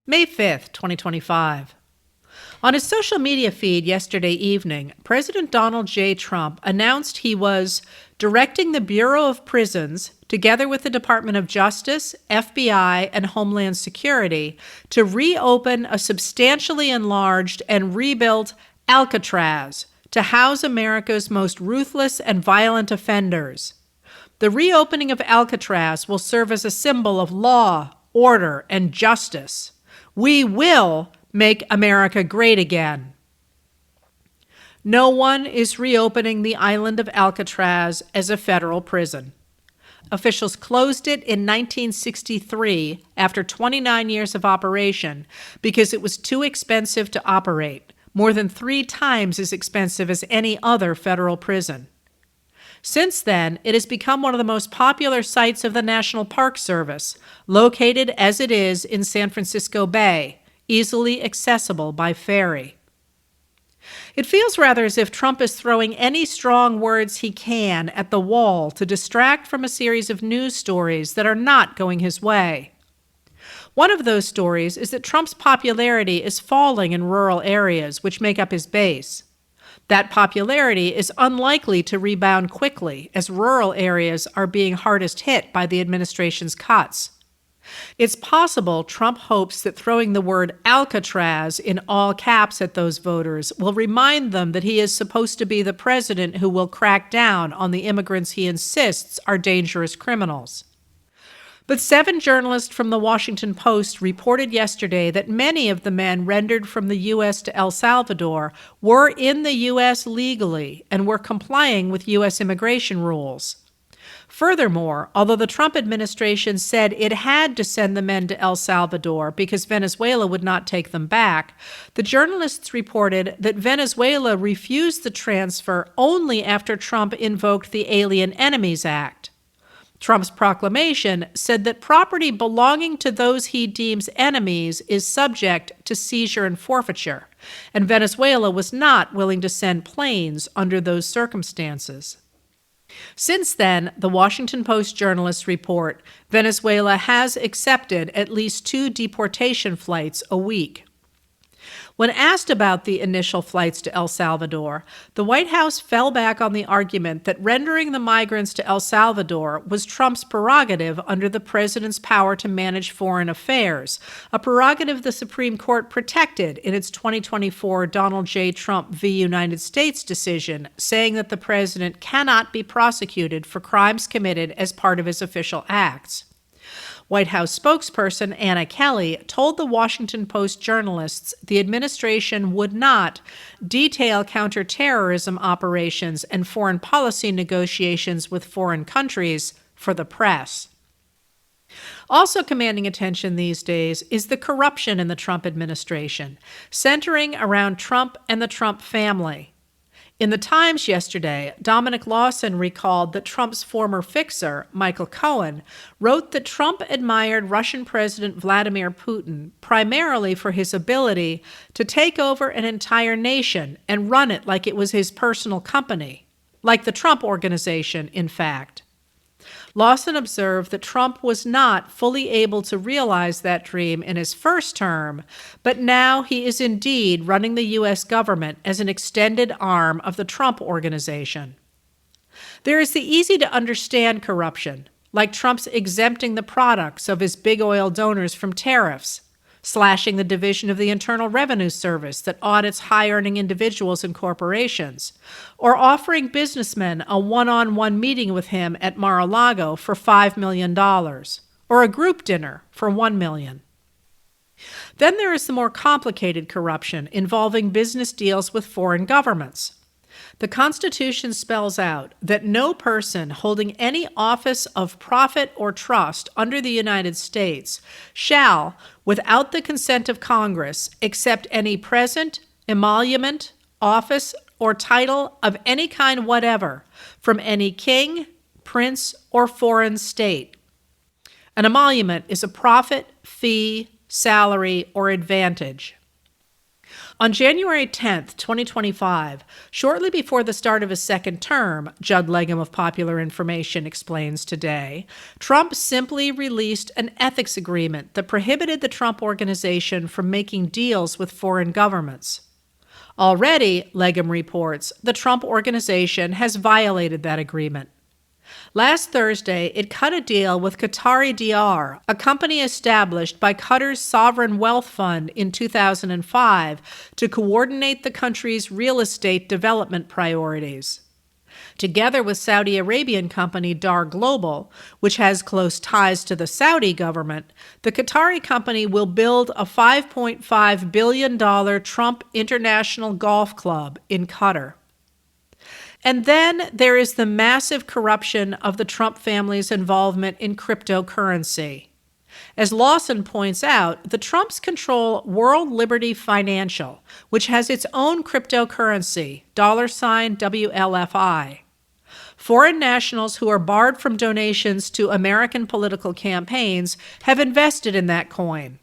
May 5th, 2025. On his social media feed yesterday evening, President Donald J. Trump announced he was directing the Bureau of Prisons, together with the Department of Justice, FBI, and Homeland Security, to reopen a substantially enlarged and rebuilt Alcatraz to house America's most ruthless and violent offenders. The reopening of Alcatraz will serve as a symbol of law, order, and justice. We will make America great again. No one is reopening the island of Alcatraz as a federal prison. Officials closed it in 1963 after 29 years of operation because it was too expensive to operate, more than 3 times as expensive as any other federal prison. Since then, it has become one of the most popular sites of the National Park Service, located as it is in San Francisco Bay, easily accessible by ferry. It feels rather as if Trump is throwing any strong words he can at the wall to distract from a series of news stories that are not going his way. One of those stories is that Trump's popularity is falling in rural areas, which make up his base. That popularity is unlikely to rebound quickly, as rural areas are being hardest hit by the administration's cuts. It's possible Trump hopes that throwing the word Alcatraz in all caps at those voters will remind them that he is supposed to be the president who will crack down on the immigrants he insists are dangerous criminals. But 7 journalists from the Washington Post reported yesterday that many of the men rendered from the U.S. to El Salvador were in the U.S. legally and were complying with U.S. immigration rules. Furthermore, although the Trump administration said it had to send the men to El Salvador because Venezuela would not take them back, the journalists reported that Venezuela refused the transfer only after Trump invoked the Alien Enemies Act. Trump's proclamation said that property belonging to those he deems enemies is subject to seizure and forfeiture, and Venezuela was not willing to send planes under those circumstances. Since then, the Washington Post journalists report Venezuela has accepted at least 2 deportation flights a week. When asked about the initial flights to El Salvador, the White House fell back on the argument that rendering the migrants to El Salvador was Trump's prerogative under the president's power to manage foreign affairs, a prerogative the Supreme Court protected in its 2024 Donald J. Trump v. United States decision, saying that the president cannot be prosecuted for crimes committed as part of his official acts. White House spokesperson Anna Kelly told the Washington Post journalists the administration would not detail counterterrorism operations and foreign policy negotiations with foreign countries for the press. Also commanding attention these days is the corruption in the Trump administration, centering around Trump and the Trump family. In the Times yesterday, Dominic Lawson recalled that Trump's former fixer, Michael Cohen, wrote that Trump admired Russian President Vladimir Putin primarily for his ability to take over an entire nation and run it like it was his personal company, like the Trump Organization, in fact. Lawson observed that Trump was not fully able to realize that dream in his first term, but now he is indeed running the U.S. government as an extended arm of the Trump Organization. There is the easy-to-understand corruption, like Trump's exempting the products of his big oil donors from tariffs, slashing the division of the Internal Revenue Service that audits high-earning individuals and corporations, or offering businessmen a one-on-one meeting with him at Mar-a-Lago for $5 million, or a group dinner for $1 million. Then there is the more complicated corruption involving business deals with foreign governments. The Constitution spells out that no person holding any office of profit or trust under the United States shall, without the consent of Congress, accept any present, emolument, office, or title of any kind whatever from any king, prince, or foreign state. An emolument is a profit, fee, salary, or advantage. On January 10, 2025, shortly before the start of his second term, Judd Legum of Popular Information explains today, Trump simply released an ethics agreement that prohibited the Trump Organization from making deals with foreign governments. Already, Legum reports, the Trump Organization has violated that agreement. Last Thursday, it cut a deal with Qatari DR, a company established by Qatar's sovereign wealth fund in 2005 to coordinate the country's real estate development priorities. Together with Saudi Arabian company Dar Global, which has close ties to the Saudi government, the Qatari company will build a $5.5 billion Trump International Golf Club in Qatar. And then there is the massive corruption of the Trump family's involvement in cryptocurrency. As Lawson points out, the Trumps control World Liberty Financial, which has its own cryptocurrency, $WLFI. Foreign nationals who are barred from donations to American political campaigns have invested in that coin.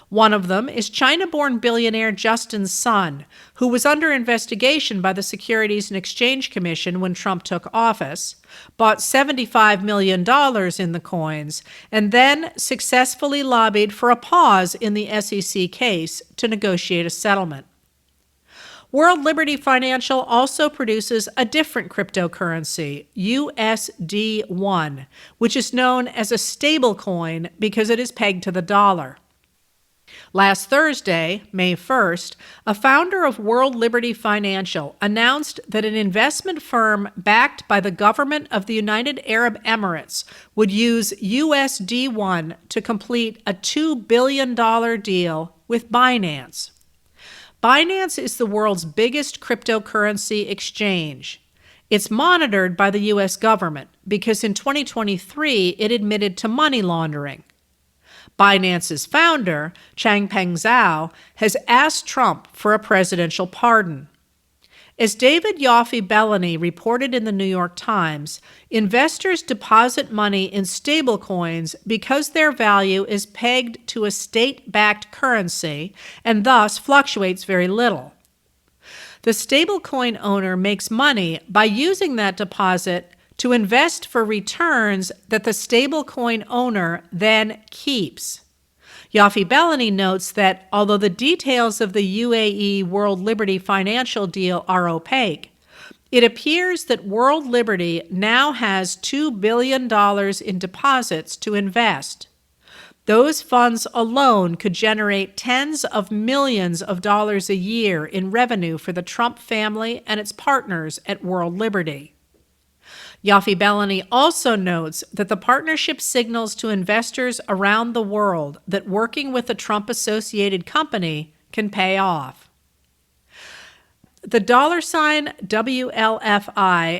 One of them is China-born billionaire Justin's son, who was under investigation by the Securities and Exchange Commission when Trump took office, bought $75 million in the coins, and then successfully lobbied for a pause in the SEC case to negotiate a settlement. World Liberty Financial also produces a different cryptocurrency, USD1, which is known as a stablecoin because it is pegged to the dollar. Last Thursday, May 1st, a founder of World Liberty Financial announced that an investment firm backed by the government of the United Arab Emirates would use USD1 to complete a $2 billion deal with Binance. Binance is the world's biggest cryptocurrency exchange. It's monitored by the U.S. government because in 2023 it admitted to money laundering. Binance's founder, Changpeng Zhao, has asked Trump for a presidential pardon. As David Yoffie-Bellany reported in the New York Times, investors deposit money in stablecoins because their value is pegged to a state-backed currency and thus fluctuates very little. The stablecoin owner makes money by using that deposit to invest for returns that the stablecoin owner then keeps. Yoffie-Bellany notes that although the details of the UAE World Liberty Financial deal are opaque, it appears that World Liberty now has $2 billion in deposits to invest. Those funds alone could generate tens of millions of dollars a year in revenue for the Trump family and its partners at World Liberty. Yoffie-Bellany also notes that the partnership signals to investors around the world that working with a Trump-associated company can pay off. The $WLFI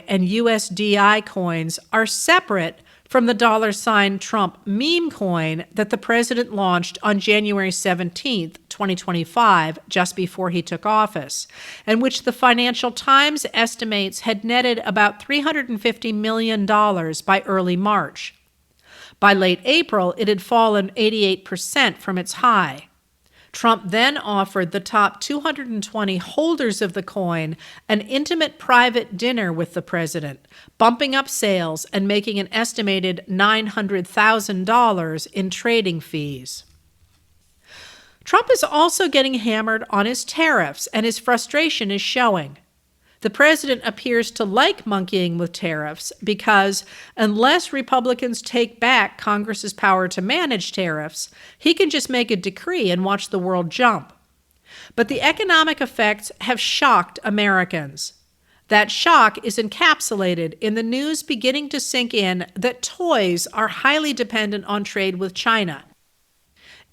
and USDI coins are separate from the $Trump meme coin that the president launched on January 17, 2025, just before he took office, and which the Financial Times estimates had netted about $350 million by early March. By late April, it had fallen 88% from its high. Trump then offered the top 220 holders of the coin an intimate private dinner with the president, bumping up sales and making an estimated $900,000 in trading fees. Trump is also getting hammered on his tariffs, and his frustration is showing. The president appears to like monkeying with tariffs because unless Republicans take back Congress's power to manage tariffs, he can just make a decree and watch the world jump. But the economic effects have shocked Americans. That shock is encapsulated in the news beginning to sink in that toys are highly dependent on trade with China.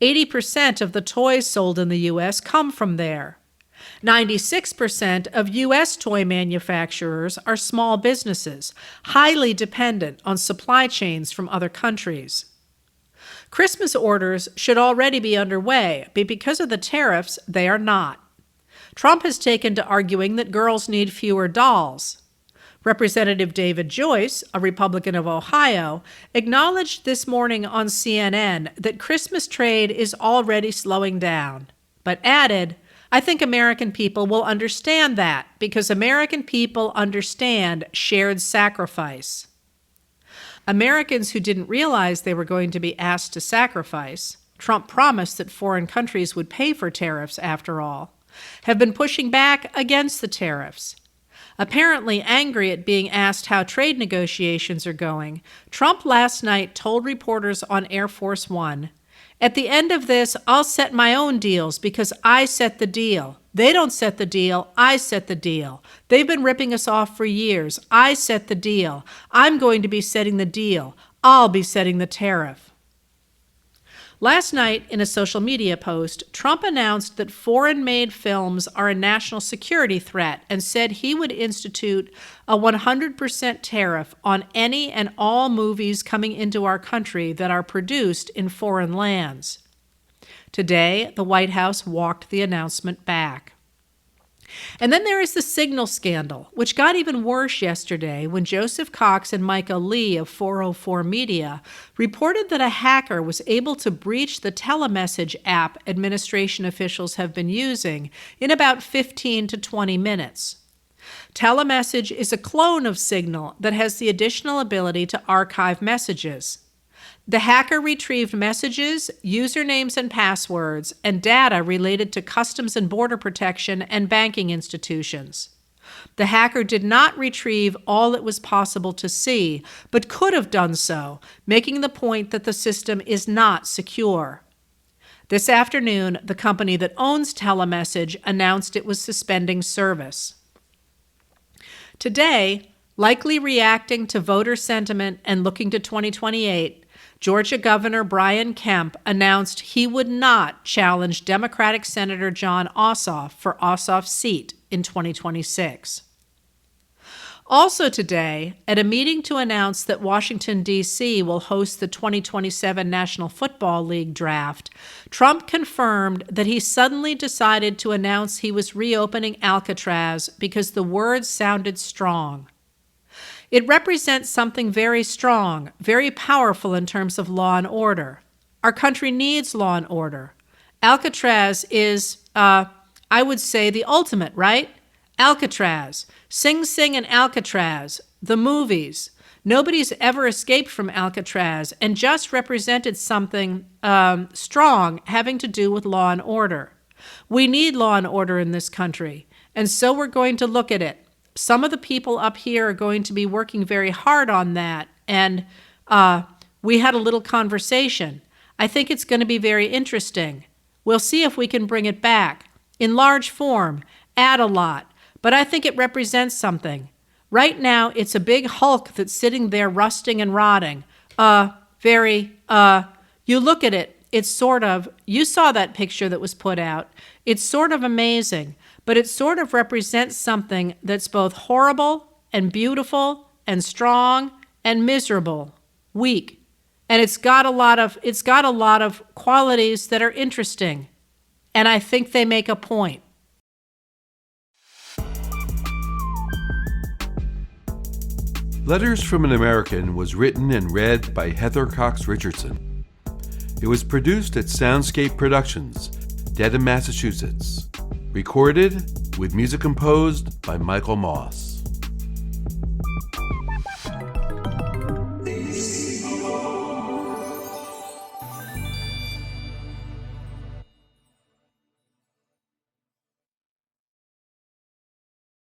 80% of the toys sold in the U.S. come from there. 96% of U.S. toy manufacturers are small businesses, highly dependent on supply chains from other countries. Christmas orders should already be underway, but because of the tariffs, they are not. Trump has taken to arguing that girls need fewer dolls. Representative David Joyce, a Republican of Ohio, acknowledged this morning on CNN that Christmas trade is already slowing down, but added, I think American people will understand that because American people understand shared sacrifice. Americans who didn't realize they were going to be asked to sacrifice, Trump promised that foreign countries would pay for tariffs after all, have been pushing back against the tariffs. Apparently angry at being asked how trade negotiations are going, Trump last night told reporters on Air Force One, "At the end of this, I'll set my own deals because I set the deal. They don't set the deal, I set the deal. They've been ripping us off for years. I set the deal. I'm going to be setting the deal. I'll be setting the tariff." Last night, in a social media post, Trump announced that foreign-made films are a national security threat and said he would institute a 100% tariff on any and all movies coming into our country that are produced in foreign lands. Today, the White House walked the announcement back. And then there is the Signal scandal, which got even worse yesterday when Joseph Cox and Micah Lee of 404 Media reported that a hacker was able to breach the telemessage app administration officials have been using in about 15 to 20 minutes. Telemessage is a clone of Signal that has the additional ability to archive messages. The hacker retrieved messages, usernames and passwords, and data related to Customs and Border Protection and banking institutions. The hacker did not retrieve all it was possible to see, but could have done so, making the point that the system is not secure. This afternoon, the company that owns Telemessage announced it was suspending service. Today, likely reacting to voter sentiment and looking to 2028, Georgia Governor Brian Kemp announced he would not challenge Democratic Senator Jon Ossoff for Ossoff's seat in 2026. Also today, at a meeting to announce that Washington, D.C. will host the 2027 National Football League draft, Trump confirmed that he suddenly decided to announce he was reopening Alcatraz because the words sounded strong. It represents something very strong, very powerful in terms of law and order. Our country needs law and order. Alcatraz is, I would say, the ultimate, right? Alcatraz, Sing Sing and Alcatraz, the movies. Nobody's ever escaped from Alcatraz and just represented something strong having to do with law and order. We need law and order in this country, and so we're going to look at it. Some of the people up here are going to be working very hard on that, and we had a little conversation. I think it's going to be very interesting. We'll see if we can bring it back in large form, add a lot, but I think it represents something. Right now, it's a big hulk that's sitting there rusting and rotting. You look at it, it's sort of, you saw that picture that was put out. It's sort of amazing. But it sort of represents something that's both horrible and beautiful and strong and miserable, weak. And it's got a lot of qualities that are interesting. And I think they make a point. Letters from an American was written and read by Heather Cox Richardson. It was produced at Soundscape Productions, Dedham, Massachusetts. Recorded with music composed by Michael Moss.